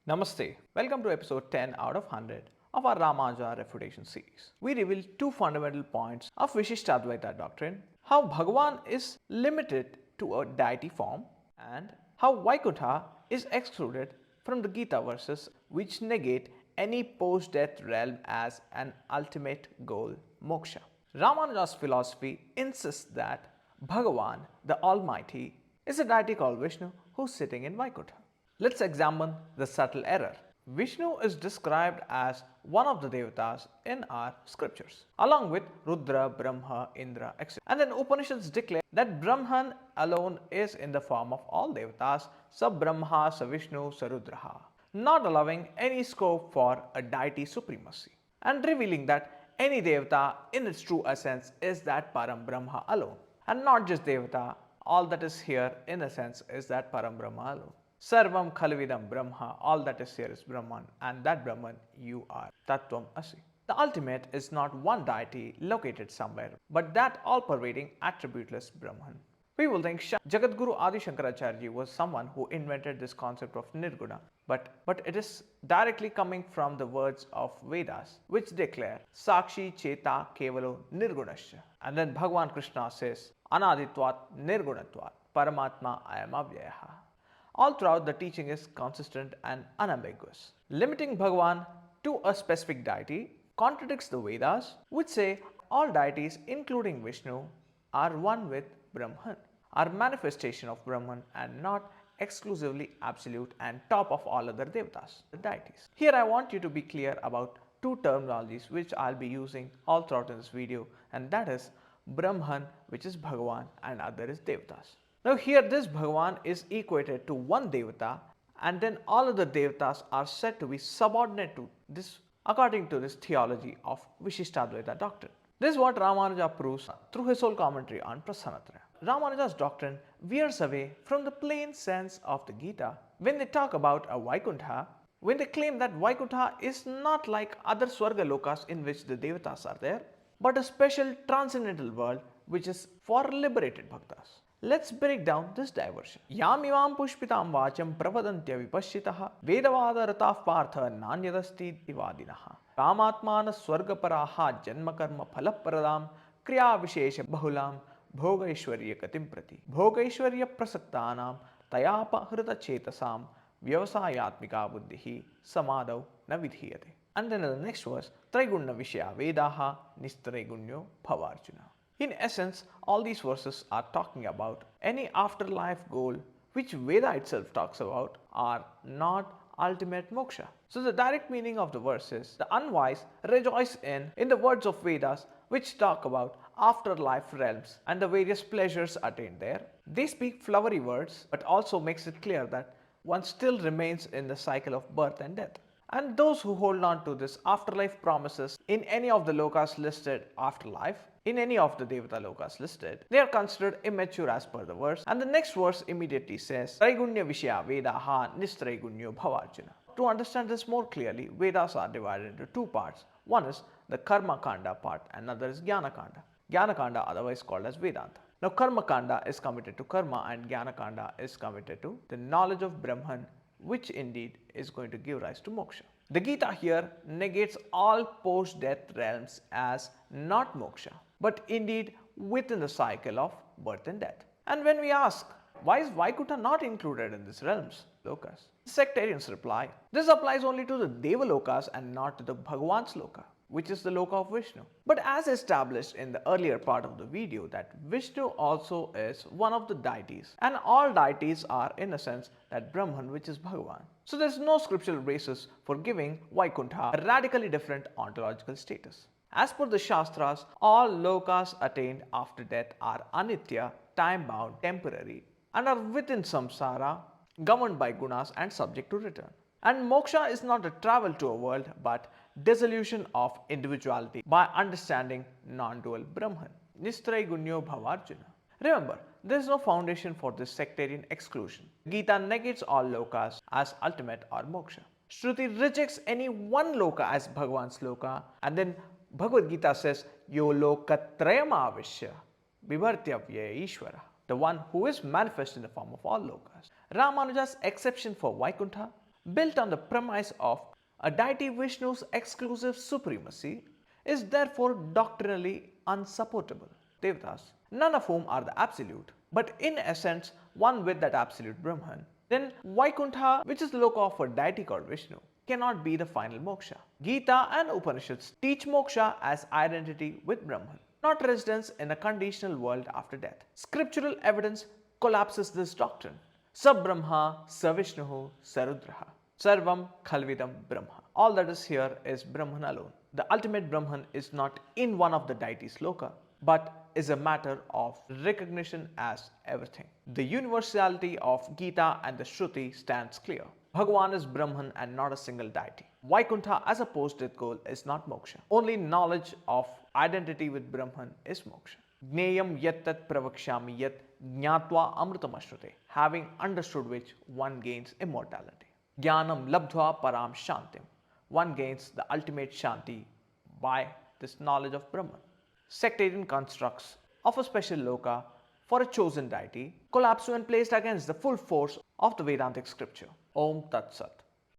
Namaste. Welcome to episode 10 out of 100 of our Ramanuja Refutation Series. We reveal two fundamental points of Vishishtadvaita doctrine, how Bhagwan is limited to a deity form and how Vaikuntha is excluded from the Gita verses which negate any post-death realm as an ultimate goal, moksha. Ramanuja's philosophy insists that Bhagwan, the Almighty, is a deity called Vishnu who is sitting in Vaikuntha. Let's examine the subtle error. Vishnu is described as one of the devatas in our scriptures, along with Rudrah, Brahma, Indra, etc. And then Upanishads declare that Brahman alone is in the form of all devatas, sa Brahma, sa Vishnu, sa Rudraha, not allowing any scope for a deity supremacy, and revealing that any devata in its true essence is that Param Brahma alone, and not just devata, all that is here in essence is that Param Brahma alone. Sarvam khalu idam brahma, all that is here is Brahman, and that Brahman you are, tvam asi. The ultimate is not one deity located somewhere, but that all-pervading attributeless Brahman. People think Jagadguru Adi Shankaracharya was someone who invented this concept of nirguna, but it is directly coming from the words of Vedas, which declare Sakshi Cheta Kevalo Nirgunasya. And then Bhagwan Krishna says Anaditvat Nirgunatvat Paramatma Ayam Avyaha. All throughout, the teaching is consistent and unambiguous. Limiting Bhagwan to a specific deity contradicts the Vedas, which say all deities, including Vishnu, are one with Brahman, are manifestation of Brahman and not exclusively absolute and top of all other devatas, the deities. Here I want you to be clear about two terminologies which I'll be using all throughout in this video, and that is Brahman, which is Bhagwan, and other is devatas. Now here this Bhagwan is equated to one devata, and then all other devatas are said to be subordinate to this according to this theology of Vishishtadvaita doctrine. This is what Ramanuja proves through his whole commentary on Prasannatraya. Ramanuja's doctrine veers away from the plain sense of the Gita when they talk about a Vaikuntha, when they claim that Vaikuntha is not like other Swarga lokas in which the devatas are there, but a special transcendental world which is for liberated bhaktas. Let's break down this diversion. Yamivam pushpitam vacham pravadantya vipashitaha vedavada rataf partha nanyadasti divadinaha kamatmana swargaparaha janmakarma phalapradam kriya vishesha bahulam bhogaishwarya katim prati bhogaishwarya prasaktanam tayapa hrita chetasam vyavasayatmika buddhihi samadau na vidhiyate. And then in the next verse, Traiguna Vishya Vedaha Nistragunyo Bhavarjuna. In essence, all these verses are talking about any afterlife goal which Veda itself talks about are not ultimate moksha. So the direct meaning of the verse is the unwise rejoice in the words of Vedas which talk about afterlife realms and the various pleasures attained there. They speak flowery words but also makes it clear that one still remains in the cycle of birth and death. And those who hold on to this afterlife promises in any of the lokas listed afterlife, in any of the Devata lokas listed, they are considered immature as per the verse. And the next verse immediately says, Traigunya Vishya Vedaha Nistragunyo Bhavarjuna. To understand this more clearly, Vedas are divided into two parts. One is the Karma Kanda part and another is Jnana Kanda. Jnana Kanda, otherwise called as Vedanta. Now Karma Kanda is committed to karma and Jnana Kanda is committed to the knowledge of Brahman, which indeed is going to give rise to moksha. The Gita here negates all post-death realms as not moksha, but indeed within the cycle of birth and death. And when we ask, why is Vaikuntha not included in these realms, lokas? Sectarians reply, this applies only to the Deva lokas and not to the Bhagwan's loka, which is the loka of Vishnu. But as established in the earlier part of the video that Vishnu also is one of the deities and all deities are in a sense that Brahman, which is Bhagwan. So there is no scriptural basis for giving Vaikuntha a radically different ontological status. As per the Shastras, all lokas attained after death are anitya, time-bound, temporary and are within samsara, governed by gunas and subject to return. And moksha is not a travel to a world but dissolution of individuality by understanding non-dual Brahman. Nistragunyo Bhavarjuna. Remember, there is no foundation for this sectarian exclusion. Gita negates all lokas as ultimate or moksha. Shruti rejects any one loka as Bhagwan's loka, and then Bhagavad Gita says, Yo lokatrayam avishya vibhartyavya ishvara, the one who is manifest in the form of all lokas. Ramanuja's exception for Vaikuntha built on the premise of a deity Vishnu's exclusive supremacy, is therefore doctrinally unsupportable. Devatas, none of whom are the absolute, but in essence one with that absolute Brahman, then Vaikuntha, which is the loka of a deity called Vishnu, cannot be the final moksha. Gita and Upanishads teach moksha as identity with Brahman, not residence in a conditional world after death. Scriptural evidence collapses this doctrine. Brahma, sa vishnu, sa rudrah. Sarvam khalvidam brahma. All that is here is Brahman alone. The ultimate Brahman is not in one of the deities loka, but is a matter of recognition as everything. The universality of Gita and the Shruti stands clear. Bhagwan is Brahman and not a single deity. Vaikuntha as a post-death goal is not moksha. Only knowledge of identity with Brahman is moksha. Gneyam yattat pravakshami yat jnatva amritamashrute. Having understood which one gains immortality. Jnanam labdhva param shantim. One gains the ultimate shanti by this knowledge of Brahman. Sectarian constructs of a special loka for a chosen deity collapse when placed against the full force of the Vedantic scripture. Om Tat Sat.